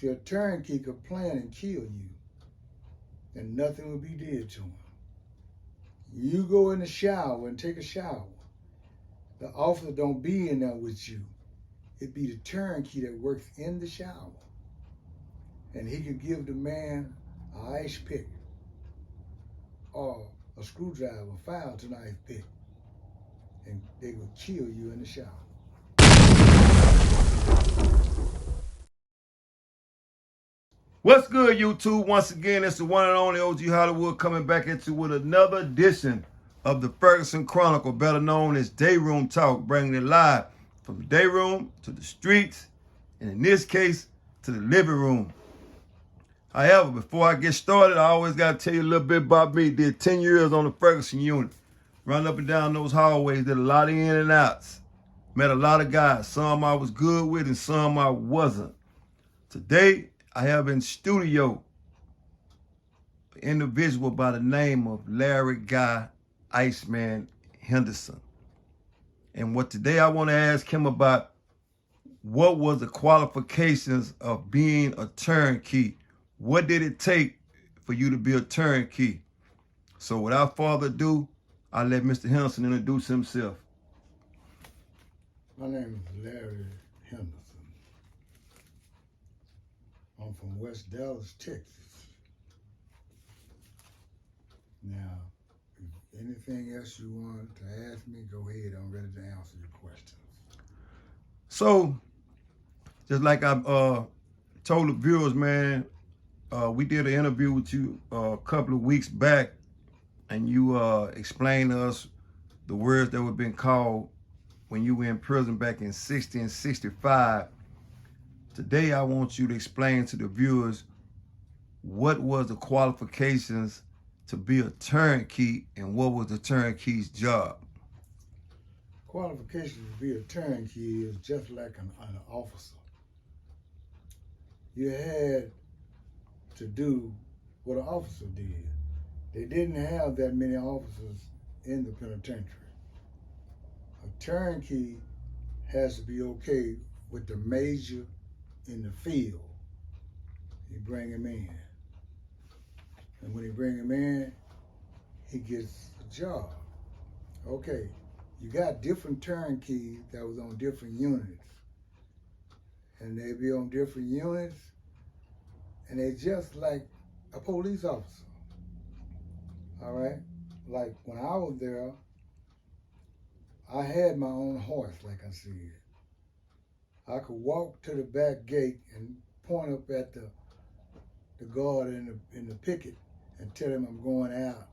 See, a turnkey could plan and kill you, and nothing would be did to him. You go in the shower and take a shower. The officer don't be in there with you. It be the turnkey that works in the shower. And he could give the man an ice pick or a screwdriver, a file to knife pick, and they will kill you in the shower. What's good, YouTube? Once again, it's the one and only OG Hollywood coming back at you with another edition of the Ferguson Chronicle, better known as Dayroom Talk, bringing it live from the dayroom to the streets, and in this case, to the living room. However, before I get started, I always got to tell you a little bit about me. Did 10 years on the Ferguson Unit. Run up and down those hallways, did a lot of in and outs. Met a lot of guys. Some I was good with and some I wasn't. Today, I have in studio an individual by the name of Larry Guy Iceman Henderson. And what today I want to ask him about, what was the qualifications of being a turnkey? What did it take for you to be a turnkey? So without further ado, I'll let Mr. Henderson introduce himself. My name is Larry Henderson. I'm from West Dallas, Texas. Now, if anything else you want to ask me, go ahead. I'm ready to answer your questions. So, just like I told the viewers, man, we did an interview with you a couple of weeks back, and you explained to us the words that were being called when you were in prison back in 60 and 65. Today, I want you to explain to the viewers what was the qualifications to be a turnkey and what was the turnkey's job. Qualifications to be a turnkey is just like an officer. You had to do what an officer did. They didn't have that many officers in the penitentiary. A turnkey has to be okay with the major in the field. You bring him in. And when you bring him in, he gets a job. Okay, you got different turnkeys that was on different units. And they be on different units, and they just like a police officer. All right? Like when I was there, I had my own horse, like I said. I could walk to the back gate and point up at the guard in the picket and tell him I'm going out,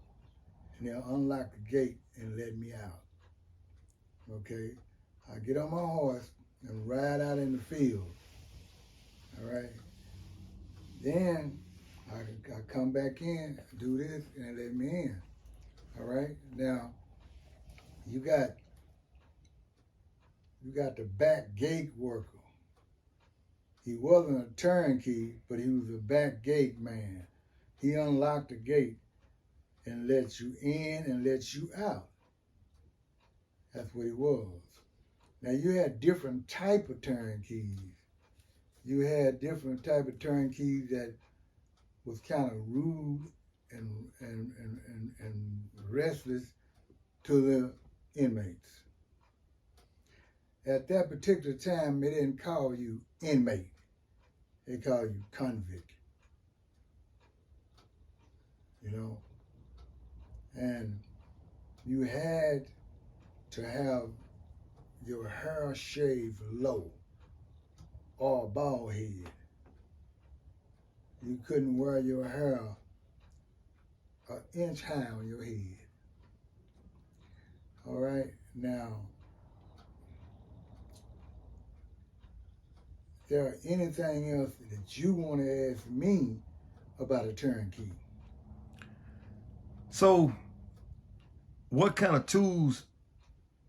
and they'll unlock the gate and let me out. Okay, I get on my horse and ride out in the field. All right, then I come back in, do this, and they let me in. All right, now you got the back gate worker. He wasn't a turnkey, but he was a back gate man. He unlocked the gate and let you in and let you out. That's what he was. Now you had different type of turnkeys. You had different type of turnkeys that was kind of rude and restless to the inmates. At that particular time, they didn't call you inmate. They call you convict. You know? And you had to have your hair shaved low or a bald head. You couldn't wear your hair an inch high on your head. All right? Now, is there anything else that you want to ask me about a turnkey? So, what kind of tools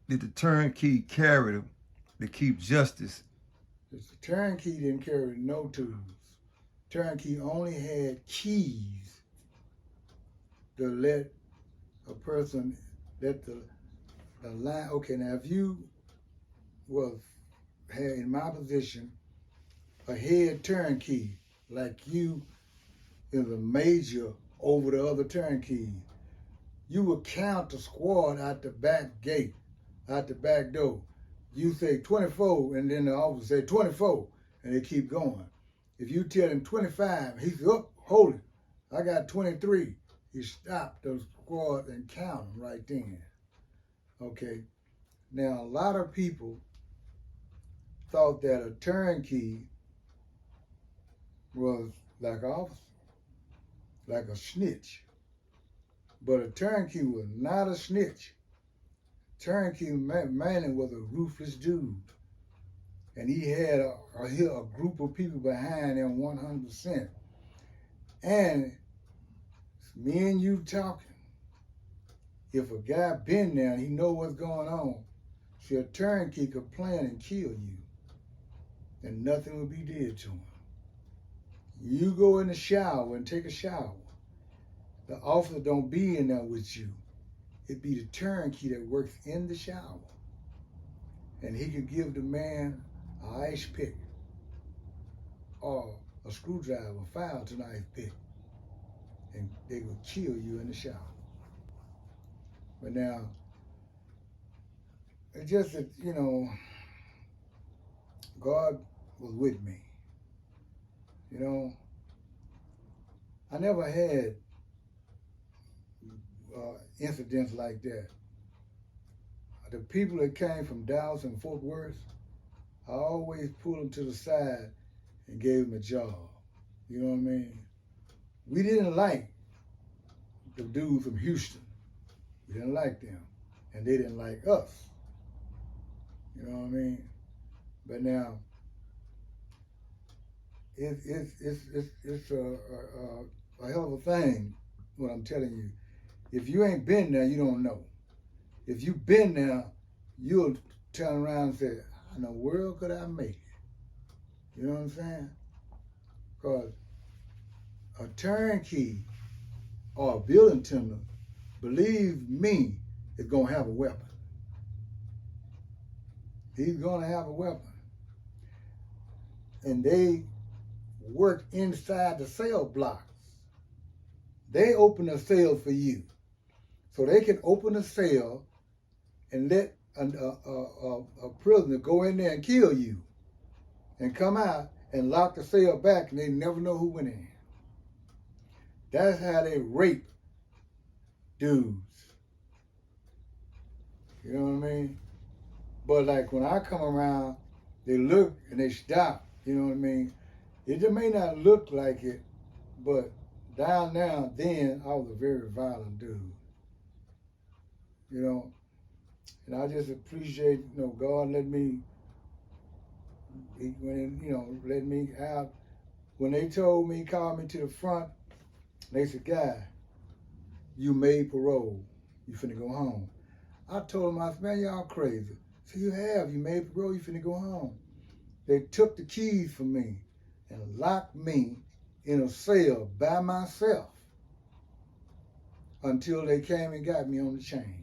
did the turnkey carry to keep justice? The turnkey didn't carry no tools. Turnkey only had keys to let a person, let the line. Okay, now if you had in my position a head turnkey, like you is a major over the other turnkeys. You will count the squad out the back gate, out the back door. You say 24, and then the officer say 24, and they keep going. If you tell him 25, he says, oh, hold it, I got 23. He stopped the squad and count them right then. Okay. Now, a lot of people thought that a turnkey was like an officer, like a snitch. But a turnkey was not a snitch. Turnkey mainly was a ruthless dude. And he had a group of people behind him 100%. And it's me and you talking. If a guy been there and he know what's going on, see, a turnkey could plan and kill you. And nothing would be did to him. You go in the shower and take a shower. The officer don't be in there with you. It be the turnkey that works in the shower. And he could give the man an ice pick or a screwdriver, a file to knife pick. And they would kill you in the shower. But now, it's just that, you know, God was with me. You know, I never had incidents like that. The people that came from Dallas and Fort Worth, I always pulled them to the side and gave them a job. You know what I mean? We didn't like the dudes from Houston. We didn't like them, and they didn't like us. You know what I mean? But now, it's a hell of a thing, what I'm telling you. If you ain't been there, you don't know. If you've been there, you'll turn around and say, how in the world could I make it? You know what I'm saying? Because a turnkey or a building tender, believe me, is going to have a weapon. He's going to have a weapon. And they work inside the cell blocks. They open a cell for you. So they can open a cell and let a prisoner go in there and kill you and come out and lock the cell back, and they never know who went in. That's how they rape dudes. You know what I mean? But like when I come around, they look and they stop. You know what I mean? It just may not look like it, but down there, then I was a very violent dude. You know, and I just appreciate, you know, God let me, let me out. When they told me, called me to the front, they said, guy, you made parole. You finna go home. I told them, I said, man, y'all crazy. So you made parole, you finna go home. They took the keys from me and locked me in a cell by myself until they came and got me on the chain.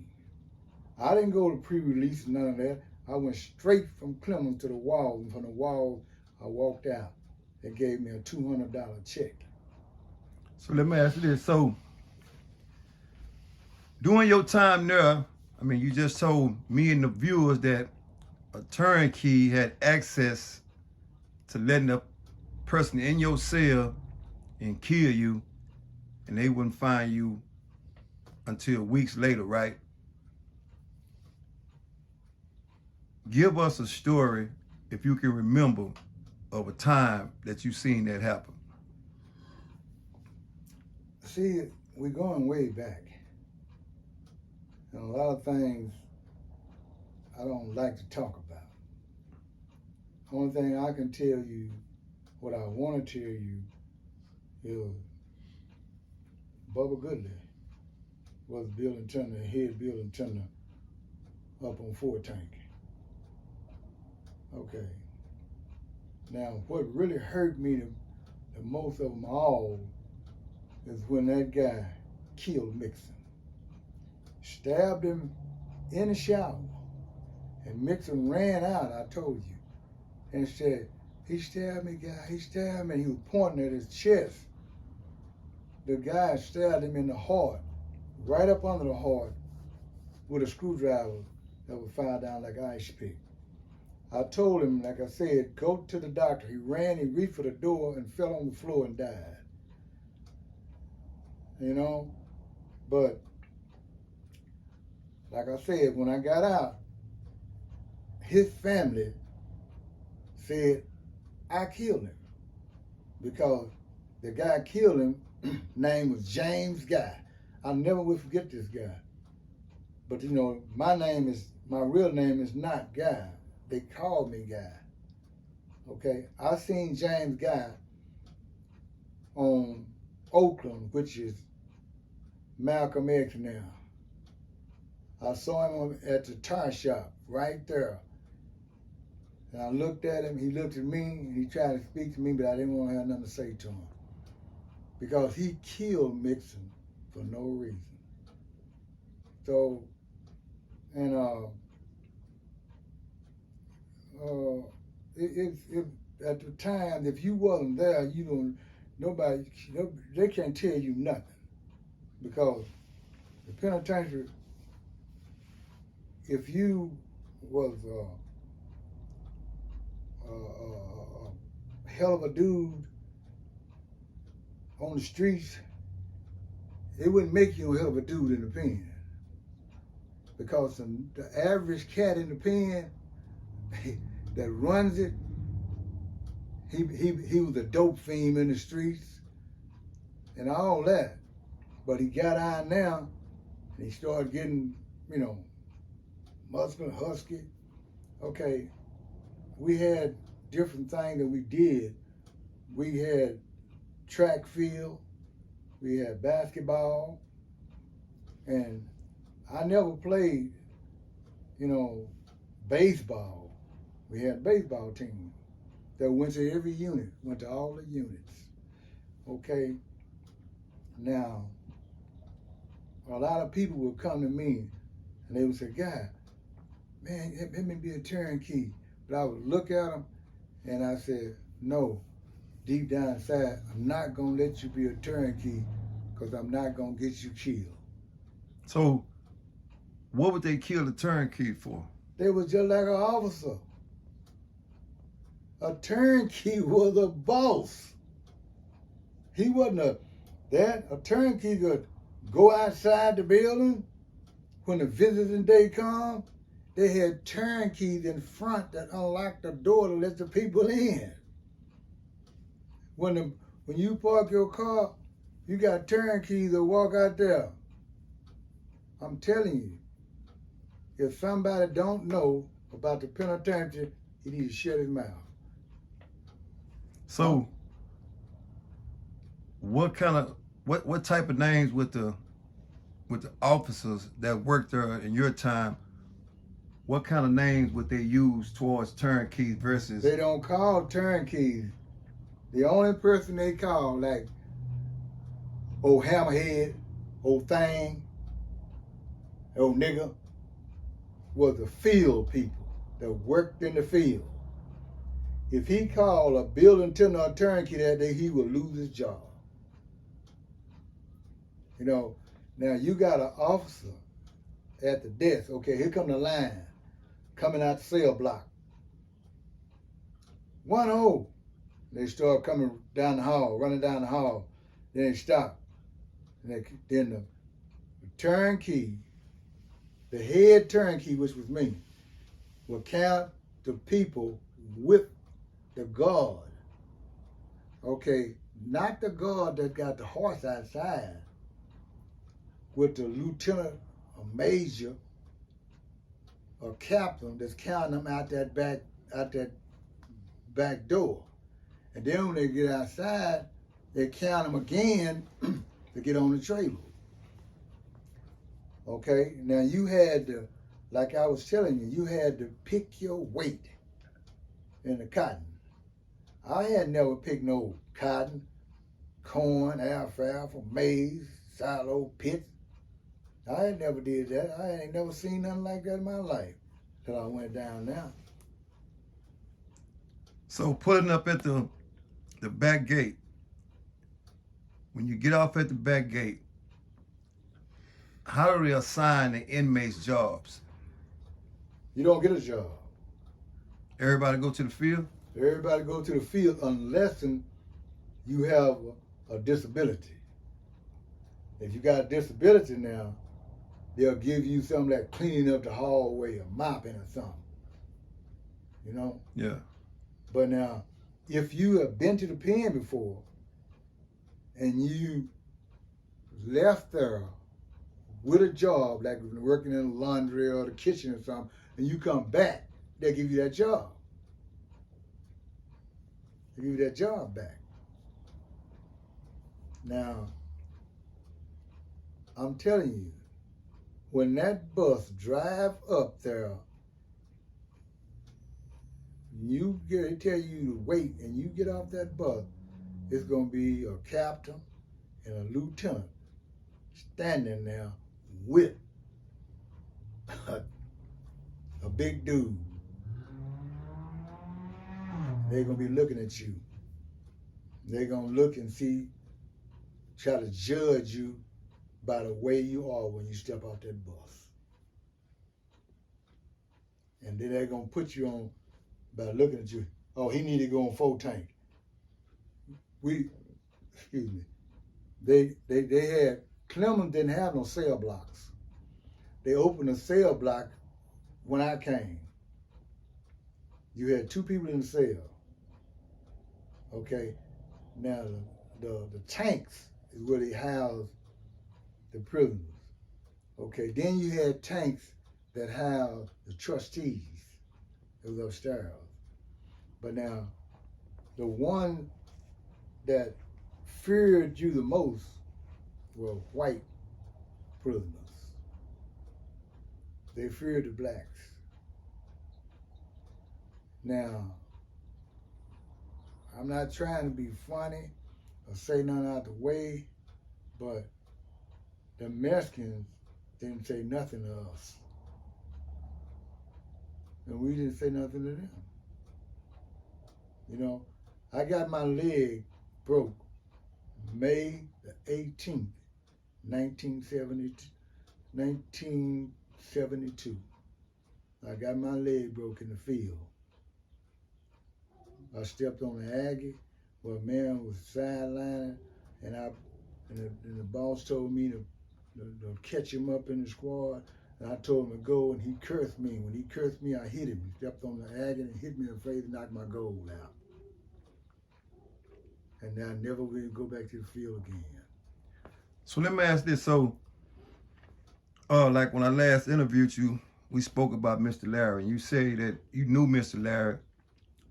I didn't go to pre-release, none of that. I went straight from Clemens to the wall, and from the wall, I walked out. They gave me a $200 check. So let me ask you this. So during your time there, I mean, you just told me and the viewers that a turnkey had access to letting a person in your cell and kill you, and they wouldn't find you until weeks later, right? Give us a story, if you can remember, of a time that you seen that happen. See, we're going way back. And a lot of things I don't like to talk about. Only thing I can tell you, what I want to tell you, is Bubba Goodley was building tender, head building tender up on Fort Tank. Okay. Now, what really hurt me the most of them all is when that guy killed Mixon. Stabbed him in the shower. And Mixon ran out, I told you, and said, He stabbed me, guy. He stabbed me. And he was pointing at his chest. The guy stabbed him in the heart, right up under the heart, with a screwdriver that was found down like an ice pick. I told him, like I said, go to the doctor. He ran, he reached for the door and fell on the floor and died. You know? But, like I said, when I got out, his family said I killed him. Because the guy killed him, name was James Guy. I never will forget this guy. But you know, my real name is not Guy. They called me Guy. Okay, I seen James Guy on Oakland, which is Malcolm X now. I saw him at the tire shop right there. And I looked at him, he looked at me, and he tried to speak to me, but I didn't want to have nothing to say to him. Because he killed Mixon for no reason. So, and at the time, if you wasn't there, they can't tell you nothing. Because the penitentiary, if you was a hell of a dude on the streets, it wouldn't make you a hell of a dude in the pen. Because the average cat in the pen that runs it, he was a dope fiend in the streets and all that. But he got out now and he started getting, muscular, husky. Okay, we had different things that we did. We had track field, we had basketball, and I never played, baseball. We had a baseball team that went to every unit, went to all the units. Okay, now, a lot of people would come to me and they would say, "God, man, let me be a turnkey." But I would look at them and I said, "No, deep down inside, I'm not going to let you be a turnkey because I'm not going to get you killed." So, what would they kill the turnkey for? They was just like an officer. A turnkey was a boss. He wasn't a turnkey could go outside the building when the visiting day come. They had turnkeys in front that unlocked the door to let the people in. When you park your car, you got turnkeys that walk out there. I'm telling you, if somebody don't know about the penitentiary, he needs to shut his mouth. So, what type of names with the officers that worked there in your time? What kind of names would they use towards turnkeys versus? They don't call turnkeys. The only person they call, like old hammerhead, old thing, old nigga, was the field people that worked in the field. If he called a building tender or turnkey that day, he would lose his job. Now you got an officer at the desk. Okay, here come the line coming out the cell block. 1-0. They start coming down the hall, running down the hall. Then they stop. And then the turnkey, the head turnkey, which was me, will count the people with the guard. Okay, not the guard that got the horse outside, with the lieutenant, a major, a captain that's counting them out that back door. And then when they get outside, they count them again to get on the trailer. Okay, now you had to, like I was telling you, you had to pick your weight in the cotton. I had never picked no cotton, corn, alfalfa, maize, silo, pits. I had never did that. I ain't never seen nothing like that in my life till I went down there. So pulling up at the back gate, when you get off at the back gate, how do they assign the inmates jobs? You don't get a job. Everybody go to the field? Everybody go to the field unless you have a disability. If you got a disability now, they'll give you something like cleaning up the hallway or mopping or something. You know? Yeah. But now, if you have been to the pen before and you left there with a job, like working in the laundry or the kitchen or something, and you come back, they'll give you that job. They give you that job back. Now, I'm telling you, when that bus drive up there, they tell you to wait, and you get off that bus, it's gonna be a captain and a lieutenant standing there with a big dude. They're gonna be looking at you. They're gonna look and try to judge you by the way you are when you step out that bus. And then they're gonna put you on by looking at you. Oh, he need to go on full tank. Excuse me. They had, Clemens didn't have no cell blocks. They opened a cell block when I came. You had 2 people in the cell. Okay. Now the tanks is where they house the prisoners. Okay. Then you had tanks that housed the trustees. It was upstairs. But now, the one that feared you the most were white prisoners. They feared the blacks. Now, I'm not trying to be funny or say nothing out the way, but the Mexicans didn't say nothing to us. And we didn't say nothing to them. You know, I got my leg broke May the 18th, 1972. I got my leg broke in the field. I stepped on the Aggie where a man was sidelining, and the boss told me to catch him up in the squad. And I told him to go, and he cursed me. When he cursed me, I hit him. He stepped on the Aggie and hit me in the face and knocked my gold out. And I never will go back to the field again. So let me ask this. So, like when I last interviewed you, we spoke about Mr. Larry, and you say that you knew Mr. Larry,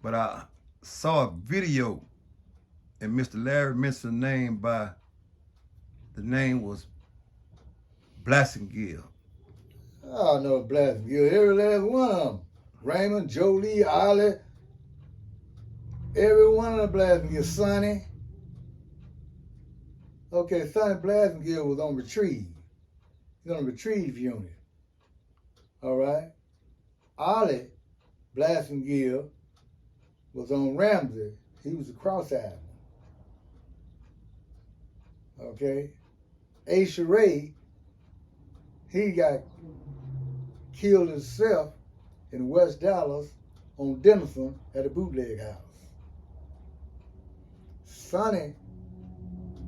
but I saw a video, and Mr. Larry mentioned a name the name was Blasingame. Oh, no, Blasingame. Every last one of them. Raymond, Jolie, Ollie, every one of the Blasingame. Sonny. Okay, Sonny Blasingame was on retrieve. He's on a retrieve unit. All right? Ollie Blasingame was on Ramsey. He was a cross-eyed. Okay? Aisha Ray, he got killed himself in West Dallas on Denison at a bootleg house. Sonny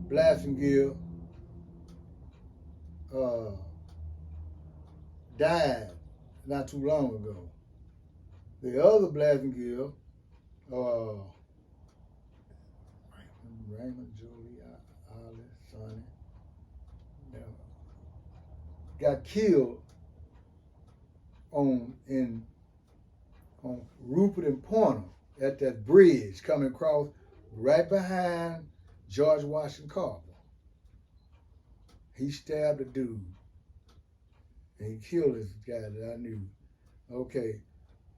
Blasingame died not too long ago. The other Blasingame, Raymond, Jolie, Ollie, Sonny, got killed on Rupert and Pointer at that bridge coming across right behind George Washington Carver. He stabbed a dude and he killed this guy that I knew. Okay,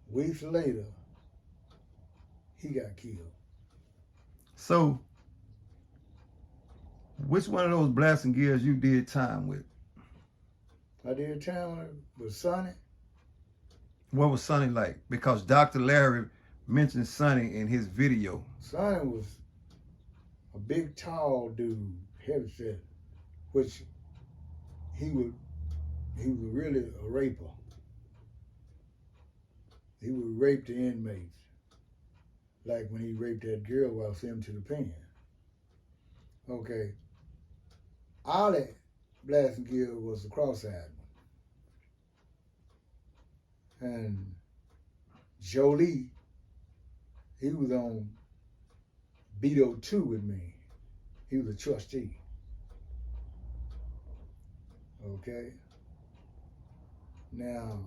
weeks later, he got killed. So, which one of those Blasingames you did time with? I did time with Sonny. What was Sonny like? Because Dr. Larry mentioned Sonny in his video. Sonny was a big, tall dude, heavyset, which he was really a raper. He would rape the inmates, like when he raped that girl while sent him to the pen. Okay, Ollie Blasingame was the cross-eyed one. And Jolie, he was on Beto 2 with me. He was a trustee. Okay? Now,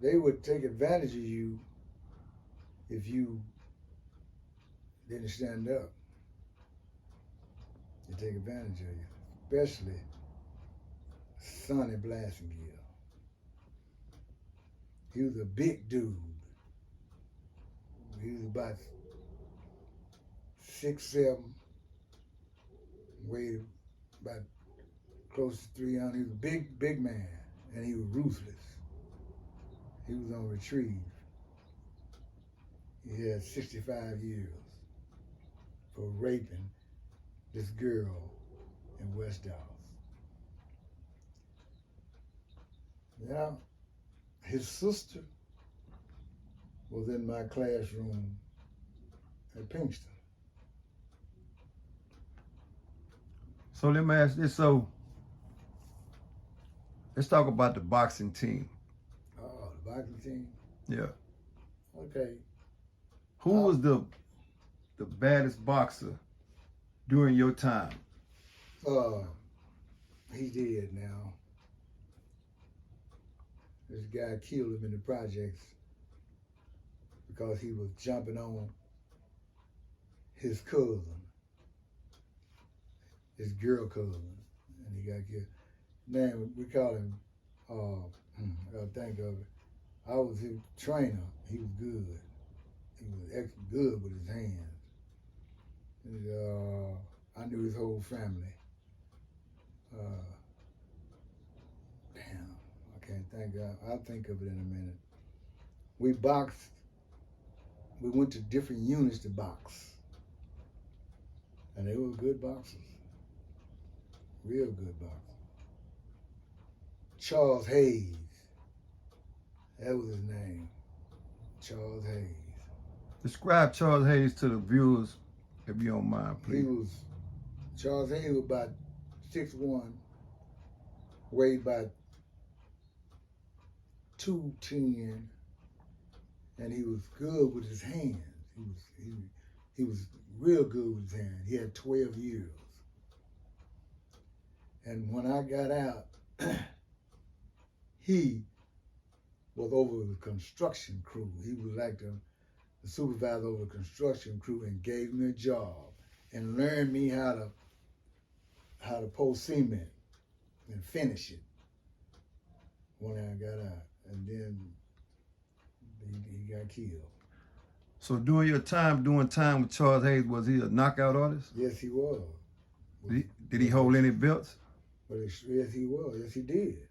they would take advantage of you if you didn't stand up. They take advantage of you, especially Sonny Blasingame. He was a big dude. He was about 6'7", weighed about close to 300. He was a big man, and he was ruthless. He was on retrieve. He had 65 years for raping this girl in West Dallas. Now, his sister was in my classroom at Pinkston. So let me ask this. So let's talk about the boxing team. Oh, the boxing team? Yeah. Okay. Who was the baddest boxer during your time? He's dead now. This guy killed him in the projects because he was jumping on his cousin, his girl cousin, and he got killed. Name, we call him, I gotta think of it. I was his trainer. He was good. He was extra good with his hands. And, I knew his whole family. Damn, I can't think of it. I'll think of it in a minute. We boxed. We went to different units to box. And they were good boxers. Real good boxers. Charles Hayes. That was his name. Charles Hayes. Describe Charles Hayes to the viewers, if you don't mind, please. Charles Hayes was about 6'1", weighed about 210, and he was good with his hands. He was real good with his hands. He had 12 years. And when I got out, he was over the construction crew. He was like the supervisor over the construction crew and gave me a job and learned me how to pour cement and finish it when I got out. And then he got killed. So during your time doing time with Charles Hayes, was he a knockout artist? Yes, he was. Did he hold any belts? But yes, he was. Yes, he did.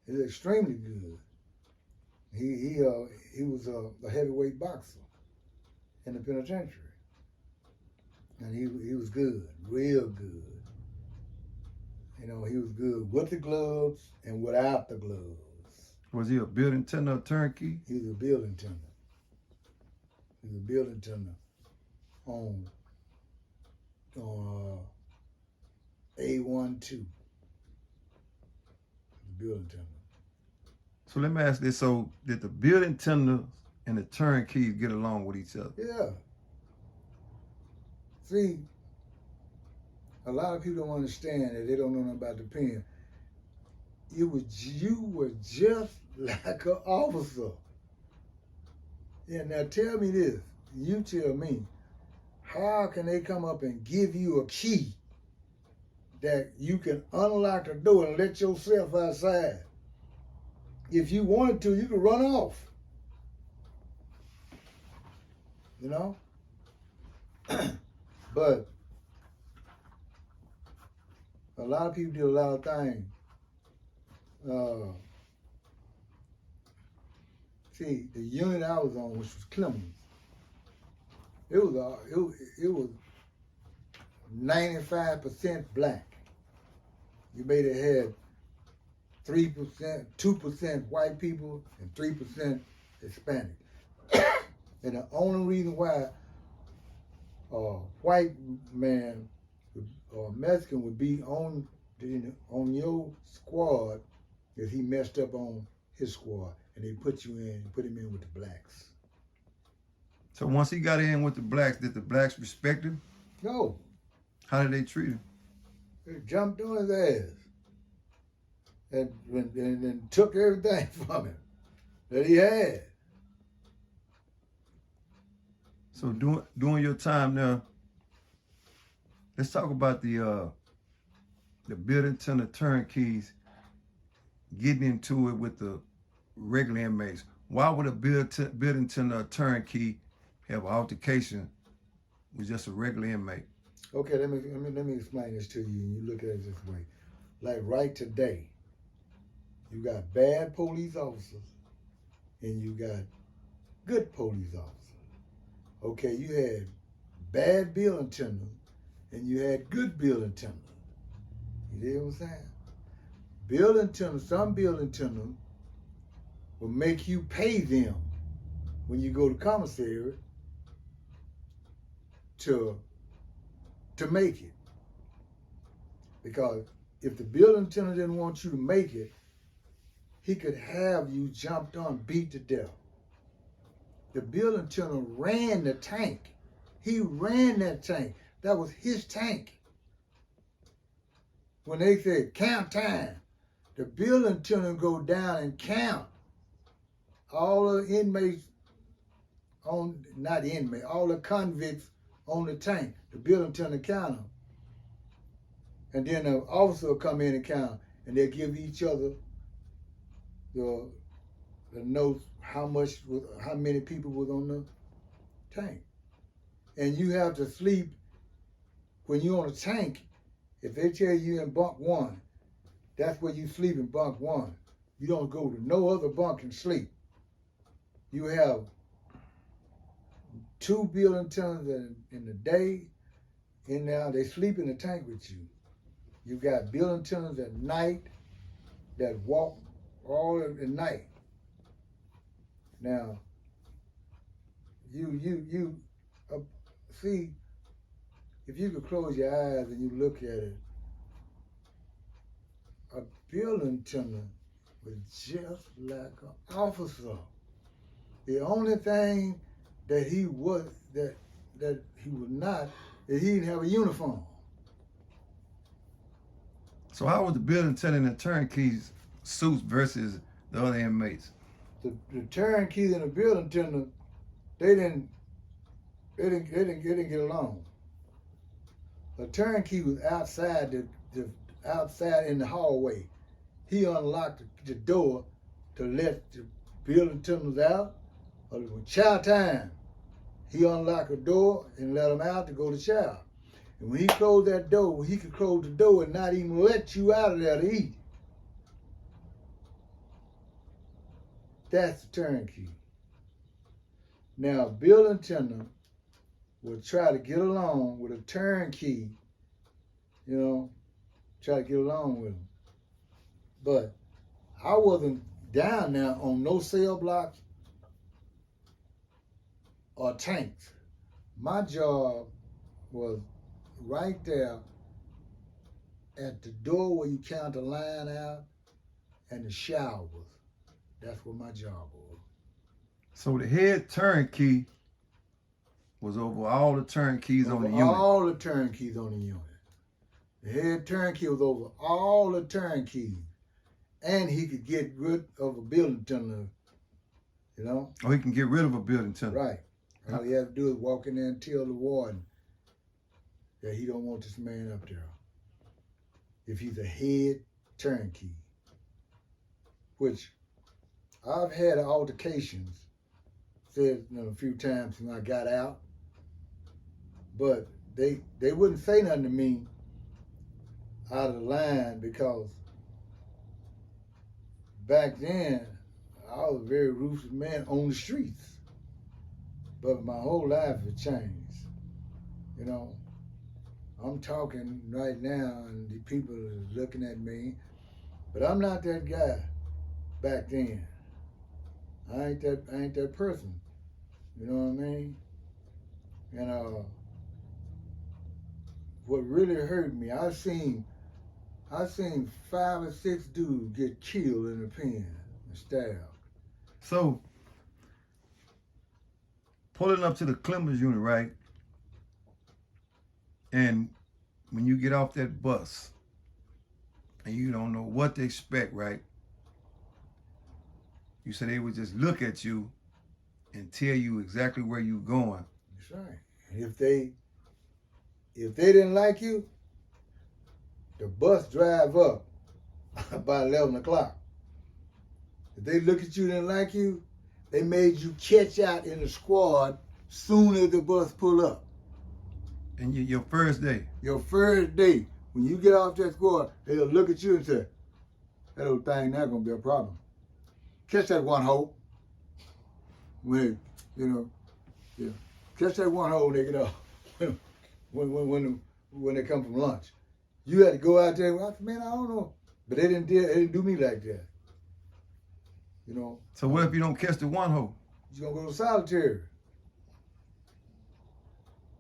He was extremely good. He was a heavyweight boxer in the penitentiary, and he was good, real good. You know, he was good with the gloves and without the gloves. Was he a building tender or turnkey? He was a building tender. He was a building tender on A12. Building tender. So let me ask this. So did the building tenders and the turnkeys get along with each other? Yeah. See, a lot of people don't understand that. They don't know nothing about the pen. You were just like an officer. Yeah, now tell me this. You tell me, how can they come up and give you a key that you can unlock the door and let yourself outside? If you wanted to, you could run off. You know? But a lot of people did a lot of things See, the unit I was on, which was Clemens, it was 95% black. You made it had 3%, 2% white people, and 3% Hispanic. And the only reason why a white man or Mexican would be on your squad is he messed up on his squad, and they put him in with the blacks. So once he got in with the blacks, did the blacks respect him? No. How did they treat him? They jumped on his ass and took everything from him that he had. So during your time there, let's talk about the building tender turnkeys getting into it with the regular inmates. Why would a building tender turnkey have an altercation with just a regular inmate? Okay, let me explain this to you, and you look at it this way. Like right today, you got bad police officers and you got good police officers. Okay, you had bad building tenders and you had good building tenders. You know what I'm saying? Building tenders, some building tenders will make you pay them when you go to commissary to make it. Because if the building tender didn't want you to make it, he could have you jumped on, beat to death. The building tender ran the tank. He ran that tank. That was his tank. When they said count time, the building tender go down and count all the inmates all the convicts on the tank. The building tender count them. And then the officer will come in and count, and they'll give each other the notes how many people was on the tank. And you have to sleep when you're on a tank. If they tell you in bunk 1, that's where you sleep, in bunk 1. You don't go to no other bunk and sleep. You have 2 building tenders in the day, and now they sleep in the tank with you. You got building tenders at night that walk all at night. Now, you see, if you could close your eyes and you look at it, a building tender was just like an officer. The only thing that he was not, that he didn't have a uniform. So how was the building tender and the turnkeys suits versus the other inmates? The turnkeys and the building tender, they didn't get along. The turnkey was outside outside in the hallway. He unlocked the door to let the building tenders out. When chow time, he unlocked the door and let them out to go to chow. And when he closed that door, he could close the door and not even let you out of there to eat. That's the turnkey. Now, building tender will try to get along with a turnkey, try to get along with him. But I wasn't down there on no cell blocks or tanks. My job was right there at the door where you count the line out and the showers. That's what my job was. So the head turnkey was over all the turnkeys on the unit. All the turnkeys on the unit. The head turnkey was over all the turnkeys. And he could get rid of a building tender, Oh, he can get rid of a building tender. Right. All he had to do is walk in there and tell the warden that he don't want this man up there. If he's a head turnkey. Which I've had altercations, said a few times when I got out, but they wouldn't say nothing to me out of the line, because back then I was a very ruthless man on the streets. But my whole life has changed. You know, I'm talking right now and the people are looking at me, but I'm not that guy back then. I ain't that person. You know what I mean? And what really hurt me, I seen 5 or 6 dudes get killed in the pen and stabbed. So, pulling up to the Clemens unit, right? And when you get off that bus and you don't know what to expect, right? You said they would just look at you and tell you exactly where you're going. That's right. If they didn't like you, the bus drive up by 11 o'clock. If they look at you and didn't like you, they made you catch out in the squad soon as the bus pull up. And your first day? Your first day, when you get off that squad, they'll look at you and say, that little thing not gonna be a problem. Catch that one hole. When, yeah. Catch that one hole when they get off. when they come from lunch. You had to go out there, I said, man, I don't know. But they didn't do me like that. You know. So what if you don't catch the one hole? You're gonna go to solitary.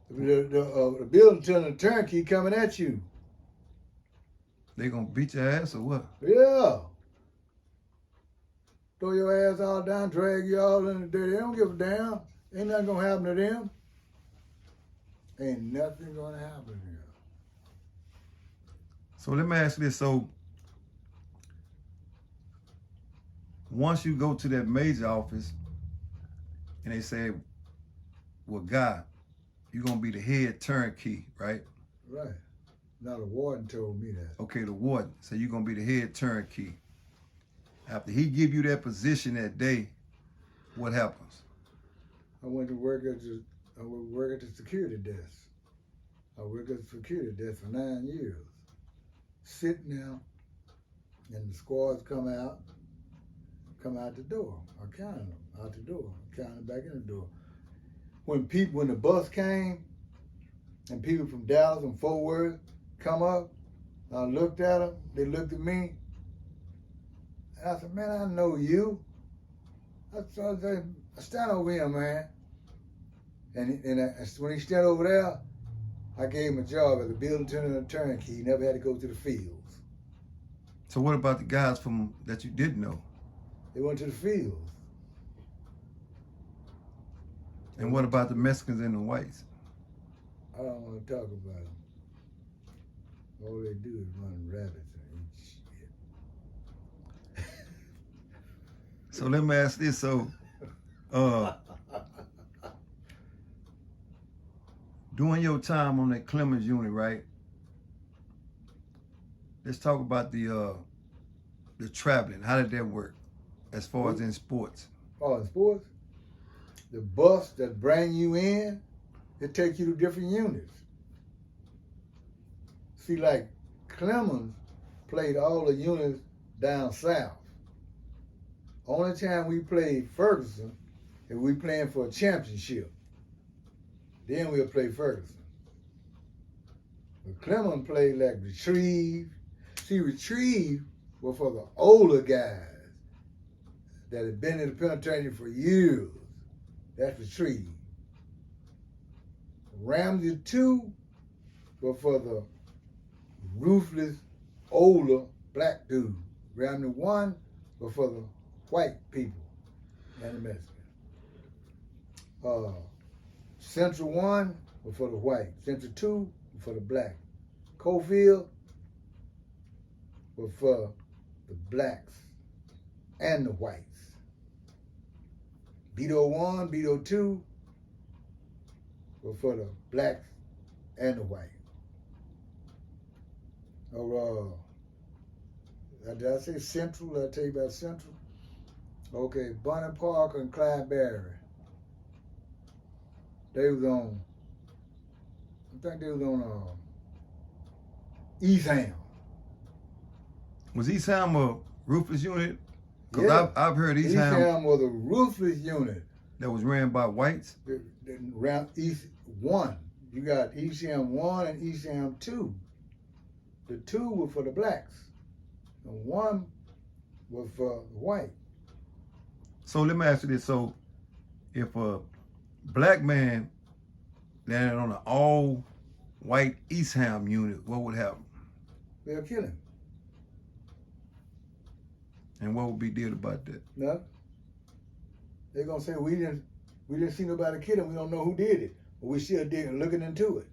The building attendant turnkey coming at you. They gonna beat your ass or what? Yeah. Throw your ass all down, drag you all in the dirt. They don't give a damn. Ain't nothing gonna happen to them. Ain't nothing gonna happen to them. So let me ask you this. So once you go to that major office and they say, well, God, you're gonna be the head turnkey, right? Right. Now the warden told me that. Okay, the warden. So you're gonna be the head turnkey. After he give you that position that day, what happens? I went to work at the security desk. I worked at the security desk for 9 years. Sitting there, and the squads come out the door. I counted them out the door. I counted them back in the door. When the bus came, and people from Dallas and Fort Worth come up, I looked at them, they looked at me, and I said, man, I know you. I said, stand over here, man. And when he stood over there, I gave him a job as a building attendant and turnkey. He never had to go to the fields. So what about the guys that you didn't know? They went to the fields. And what about the Mexicans and the whites? I don't want to talk about them. All they do is run rabbits and eat shit. So let me ask this. So, during your time on that Clemens unit, right? Let's talk about the traveling. How did that work as far as in sports? Oh, in sports? The bus that bring you in, it takes you to different units. See, like Clemens played all the units down south. Only time we played Ferguson is we playing for a championship. Then we'll play Ferguson. But Clemens played like Retrieve. See, Retrieve was for the older guys that had been in the penitentiary for years. That's Retrieve. Ramsey 2 was for the ruthless, older black dude. Ramsey 1 was for the white people and the Mexicans. Central 1 was for the white. Central 2 was for the black. Cofield was for the blacks and the whites. Beto 1, Beto 2 was for the blacks and the whites. Did I say Central? Did I tell you about Central? Okay, Bonnie Parker and Clyde Barry. They was on, I think they was on East Ham. Was East Ham a ruthless unit Because I've heard East Ham was a ruthless unit that was ran by whites. Around East 1. You got East Ham 1 and East Ham 2. The 2 were for the blacks. The 1 was for the white. So let me ask you this. So if a black man landed on an all-white East Ham unit, what would happen? They'll kill him. And what would be did about that? No. They're gonna say we didn't see nobody kill him. We don't know who did it, but we still looking into it.